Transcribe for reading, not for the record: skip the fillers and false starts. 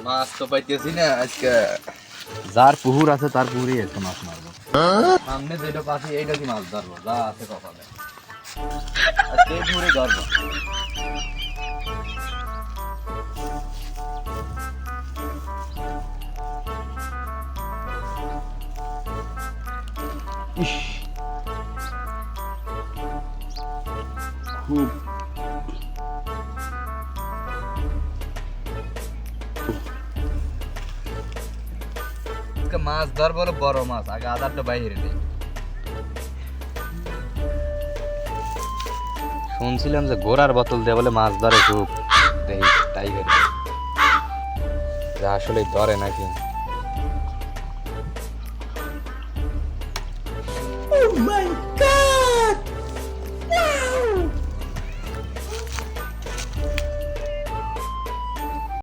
মাছ তো পাইতেছি না আজকে। যার পুকুর আছে তার পুকুরেই আছে মাছ মারবো। সামনে যেটা পাচ্ছি এইটা কি মাছ ধরবো, যা আছে কপালে আজকে এই পুকুরে ধরবো। ইস, খুব আজকে মাছ ধরবো হলো বড় মাছ, আগে আদারটা বাইরে নেই। শুনছিলাম যে গোড়ার বোতল দিয়ে বলে মাছ ধরে খুব, দেখি তাই করি, আসলে ধরে নাকি।